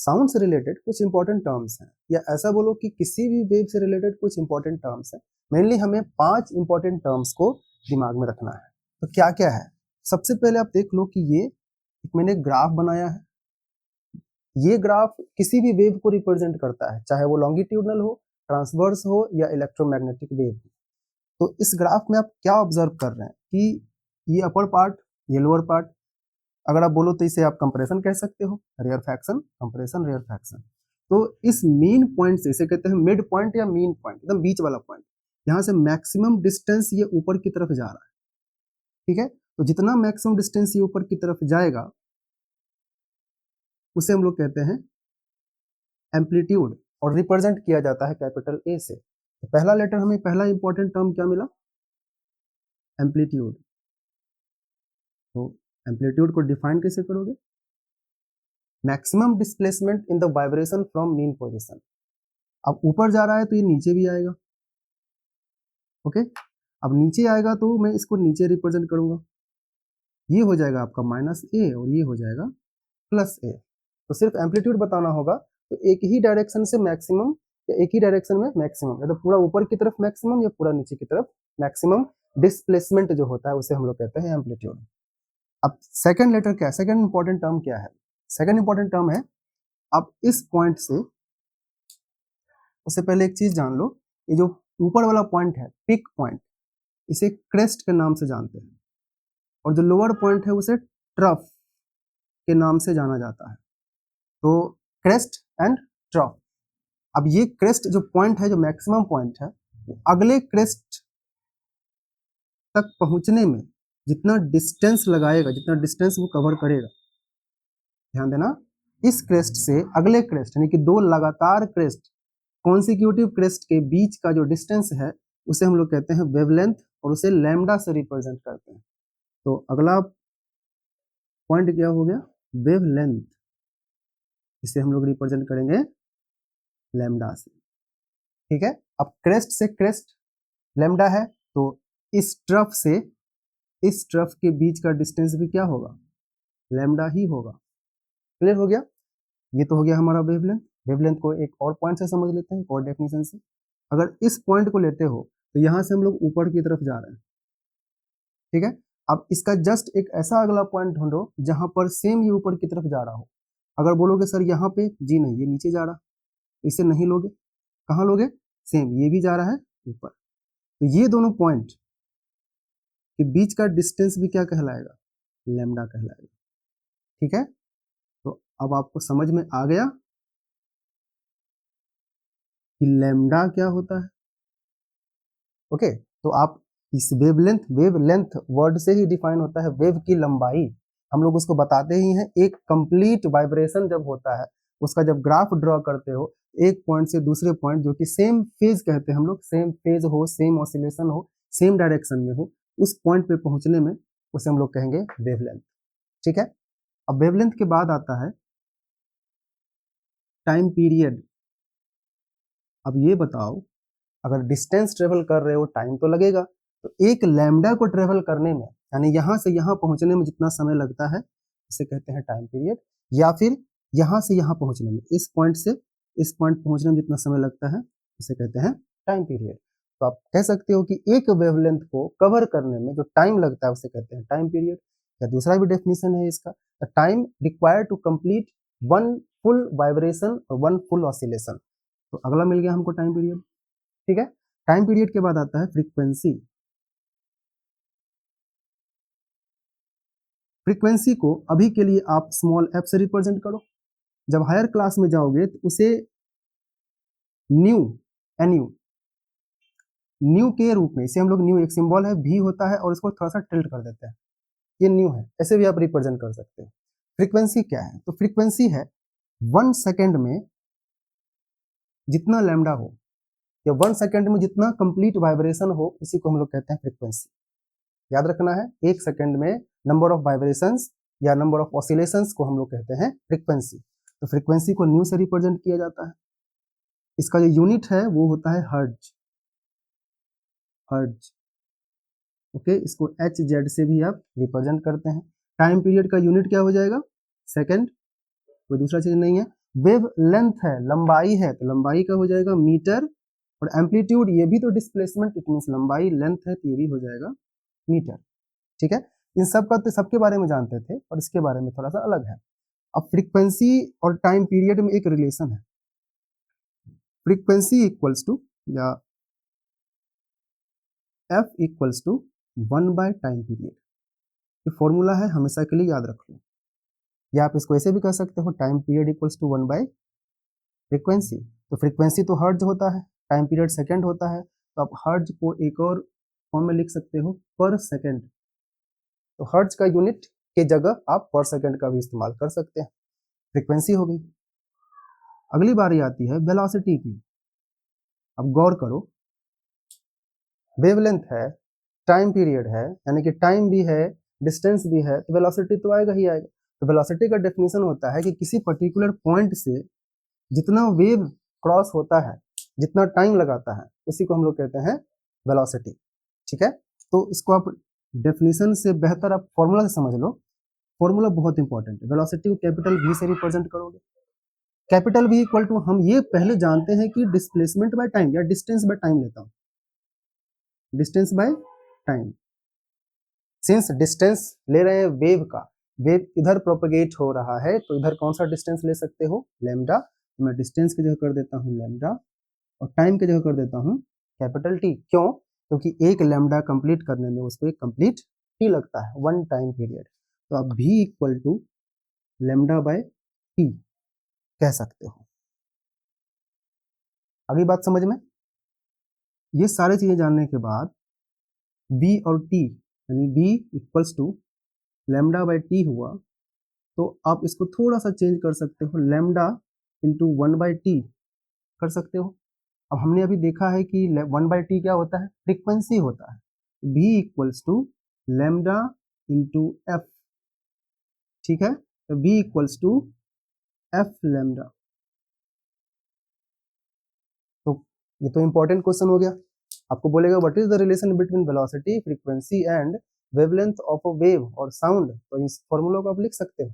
Sound से related कुछ important terms हैं, या ऐसा बोलो कि किसी भी वेव से रिलेटेड कुछ इंपॉर्टेंट टर्म्स हैं। मेनली हमें 5 इंपॉर्टेंट टर्म्स को दिमाग में रखना है। तो क्या क्या है? सबसे पहले आप देख लो कि ये एक मैंने ग्राफ बनाया है। ये ग्राफ किसी भी वेव को रिप्रेजेंट करता है, चाहे वो लॉन्गिट्यूडनल हो, ट्रांसवर्स हो या इलेक्ट्रोमैग्नेटिक वेव। तो इस ग्राफ में आप क्या ऑब्जर्व कर रहे हैं कि ये अपर पार्ट, ये लोअर पार्ट, अगर आप बोलो तो इसे आप कंप्रेशन कह सकते हो, रेयरफैक्शन, कंप्रेशन, रेयरफैक्शन। तो इस मीन पॉइंट से, इसे कहते हैं मिड पॉइंट या मीन पॉइंट, एकदम बीच वाला पॉइंट, यहाँ से मैक्सिमम डिस्टेंस ये ऊपर की तरफ जा रहा है। ठीक है, तो जितना मैक्सिमम डिस्टेंस ये ऊपर की तरफ जाएगा उसे हम लोग कहते हैं एम्पलीट्यूड, और रिप्रेजेंट किया जाता है कैपिटल ए से। तो पहला लेटर हमें, पहला इंपॉर्टेंट टर्म क्या मिला? एम्पलीट्यूड। तो एम्पलीट्यूड को डिफाइन कैसे करोगे? Maximum displacement in the vibration from mean position. अब ऊपर जा रहा है तो ये नीचे भी आएगा। ओके, अब नीचे आएगा तो मैं इसको नीचे रिप्रेजेंट करूंगा, ये हो जाएगा आपका माइनस ए और ये हो जाएगा प्लस ए। तो सिर्फ एम्पलीट्यूड बताना होगा, तो एक ही डायरेक्शन से मैक्सिमम या एक ही डायरेक्शन में मैक्सिमम, या तो पूरा ऊपर की तरफ मैक्सिमम या पूरा नीचे की तरफ मैक्सिमम डिस्प्लेसमेंट जो होता है उसे हम लोग कहते हैं एम्पलीट्यूड। अब सेकंड लेटर क्या है? सेकंड इंपॉर्टेंट टर्म क्या है? सेकंड इंपॉर्टेंट टर्म है, अब इस पॉइंट से, उससे पहले एक चीज जान लो, ये जो ऊपर वाला पॉइंट है पिक पॉइंट, इसे क्रेस्ट के नाम से जानते हैं, और जो लोअर पॉइंट है उसे ट्रफ के नाम से जाना जाता है। तो क्रेस्ट एंड ट्रफ। अब ये क्रेस्ट जो पॉइंट है, जो मैक्सिमम पॉइंट है, अगले क्रेस्ट तक पहुंचने में जितना डिस्टेंस लगाएगा, जितना डिस्टेंस वो कवर करेगा, ध्यान देना, इस क्रेस्ट से अगले क्रेस्ट, यानी कि दो लगातार क्रेस्ट, कॉन्सिक्यूटिव क्रेस्ट के बीच का जो डिस्टेंस है उसे हम लोग कहते हैं वेवलेंथ, और उसे लैम्डा से रिप्रेजेंट करते हैं। तो अगला पॉइंट क्या हो गया? वेवलेंथ। इसे हम लोग रिप्रेजेंट करेंगे लैम्डा से। ठीक है, अब क्रेस्ट से क्रेस्ट लैम्डा है, तो इस ट्रफ से इस ट्रफ के बीच का डिस्टेंस भी क्या होगा? लैम्डा ही होगा। क्लियर हो गया? ये तो हो गया हमारा वेवलेंथ। वेवलेंथ को एक और पॉइंट से समझ लेते हैं, एक और डेफिनेशन से। अगर इस पॉइंट को लेते हो तो यहां से हम लोग ऊपर की तरफ जा रहे हैं। ठीक है, अब इसका जस्ट एक ऐसा अगला पॉइंट ढूंढो जहां पर सेम ये ऊपर की तरफ जा रहा हो। अगर बोलोगे सर यहाँ पे, जी नहीं, ये नीचे जा रहा, तो इसे नहीं लोगे। कहाँ लोगे? सेम, ये भी जा रहा है ऊपर, तो ये दोनों पॉइंट के बीच का डिस्टेंस भी क्या कहलाएगा? लैम्डा कहलाएगा। ठीक है, तो अब आपको समझ में आ गया कि लैम्डा क्या होता है। ओके, तो आप इस वेवलेंथ वर्ड से ही डिफाइन होता है वेव की लंबाई। हम लोग उसको बताते ही हैं, एक कंप्लीट वाइब्रेशन जब होता है, उसका जब ग्राफ ड्रॉ करते हो एक पॉइंट से दूसरे पॉइंट, जो कि सेम फेज कहते हैं हम लोग, सेम फेज हो, सेम ऑसिलेशन हो, सेम डायरेक्शन में हो, उस पॉइंट पे पहुंचने में उसे हम लोग कहेंगे वेवलेंथ। ठीक है, अब वेवलेंथ के बाद आता है टाइम पीरियड। अब ये बताओ, अगर डिस्टेंस ट्रेवल कर रहे हो टाइम तो लगेगा, तो एक लैम्डा को ट्रेवल करने में, यानी यहां से यहां पहुंचने में जितना समय लगता है इसे कहते हैं टाइम पीरियड। या फिर यहां से यहां पहुंचने में, इस पॉइंट से इस पॉइंट पहुंचने में जितना समय लगता है इसे कहते हैं टाइम पीरियड। तो आप कह सकते हो कि एक वेवलेंथ को कवर करने में जो टाइम लगता है उसे कहते हैं टाइम पीरियड। या दूसरा भी डेफिनेशन है इसका, time required to complete one full vibration और वन फुल ऑसिलेशन। तो अगला मिल गया हमको टाइम पीरियड। ठीक है, टाइम पीरियड के बाद आता है फ्रीक्वेंसी। फ्रीक्वेंसी को अभी के लिए आप स्मॉल एफ से रिप्रेजेंट करो, जब हायर क्लास में जाओगे तो उसे न्यू, एनयू, न्यू के रूप में, इसे हम लोग न्यू, एक सिंबल है भी होता है और इसको थोड़ा सा टिल्ट कर देते हैं, ये न्यू है, ऐसे भी आप रिप्रेजेंट कर सकते हो। फ्रीक्वेंसी क्या है? तो फ्रीक्वेंसी है 1 सेकेंड में जितना लैम्डा हो, या 1 सेकेंड में जितना कंप्लीट वाइब्रेशन हो, उसी को हम लोग कहते हैं फ्रीक्वेंसी। याद रखना है, 1 सेकेंड में नंबर ऑफ वाइब्रेशंस या नंबर ऑफ ऑसिलेशंस को हम लोग कहते हैं फ्रीक्वेंसी। तो फ्रीक्वेंसी को न्यू से रिप्रेजेंट किया जाता है। इसका जो यूनिट है वो होता है हर्ट्ज। हर्ट्ज, ओके, इसको एच जेड से भी आप रिप्रेजेंट करते हैं। टाइम पीरियड का यूनिट क्या हो जाएगा? सेकेंड, कोई दूसरा चीज नहीं है। वेव लेंथ है, लंबाई है, तो लंबाई का हो जाएगा मीटर, और एम्पलीट्यूड ये भी तो डिस्प्लेसमेंट, इट मींस लंबाई लेंथ है तो ये भी हो जाएगा मीटर। ठीक है, इन सब का तो सबके बारे में जानते थे, और इसके बारे में थोड़ा सा अलग है। अब फ्रीक्वेंसी और टाइम पीरियड में एक रिलेशन है, फ्रीक्वेंसी इक्वल्स टू या एफ इक्वल्स टू 1/टाइम पीरियड। ये फॉर्मूला है, हमेशा के लिए याद रख लो, या आप इसको ऐसे भी कह सकते हो, टाइम पीरियड इक्वल्स टू 1/फ्रीक्वेंसी। तो फ्रीक्वेंसी तो हर्ट्ज होता है, टाइम पीरियड सेकंड होता है, तो आप हर्ट्ज को एक और फॉर्म में लिख सकते हो, पर सेकंड। तो हर्ट्ज का यूनिट के जगह आप पर सेकंड का भी इस्तेमाल कर सकते हैं। फ्रीक्वेंसी हो गई। अगली बारी आती है वेलोसिटी की। अब गौर करो, वेवलेंथ है, टाइम पीरियड है, यानी कि टाइम भी है, डिस्टेंस भी है, तो वेलोसिटी तो आएगा ही आएगा। तो वेलोसिटी का डेफिनेशन होता है कि किसी पर्टिकुलर पॉइंट से जितना वेव क्रॉस होता है, जितना टाइम लगाता है, उसी को हम लोग कहते हैं वेलोसिटी। ठीक है, तो इसको आप डेफिनेशन से बेहतर आप फॉर्मूला से समझ लो। फॉर्मूला बहुत इंपॉर्टेंट है। वेलोसिटी को कैपिटल वी से रिप्रेजेंट करोगे। कैपिटल वी इक्वल टू, हम ये पहले जानते हैं कि डिस्प्लेसमेंट बाय टाइम या डिस्टेंस बाय टाइम लेता हूं, distance by time. Since distance ले रहे हैं वेव का, वेव इधर प्रोपगेट हो रहा है, तो इधर कौन सा डिस्टेंस ले सकते हो, लैम्डा। तो मैं डिस्टेंस की जगह कर देता हूँ लैम्डा, और टाइम की जगह कर देता हूँ कैपिटल टी। क्यों? क्योंकि एक लैम्डा कंप्लीट करने में उसको एक कंप्लीट टी लगता है, 1 टाइम पीरियड। तो आप भी equal to lambda by T कह सकते हो। अगली बात समझ में, ये सारी चीजें जानने के बाद v और t, यानी v equals to lambda by T हुआ, तो आप इसको थोड़ा सा चेंज कर सकते हो, लैम्डा इंटू 1/t कर सकते हो। अब हमने अभी देखा है कि 1/t क्या होता है, फ्रीक्वेंसी होता है। v equals to lambda into F. ठीक है, तो v equals to F lambda. तो ये तो इंपॉर्टेंट क्वेश्चन हो गया। आपको बोलेगा what is the relation between velocity, frequency and wavelength of a wave और साउंड। तो इस फॉर्मूला को आप लिख सकते हो।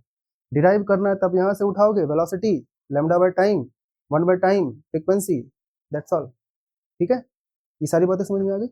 डिराइव करना है तब यहाँ से उठाओगे, वेलोसिटी लैम्डा बाय टाइम, 1/टाइम फ्रीक्वेंसी, दैट्स ऑल। ठीक है, ये सारी बातें समझ में आ गई।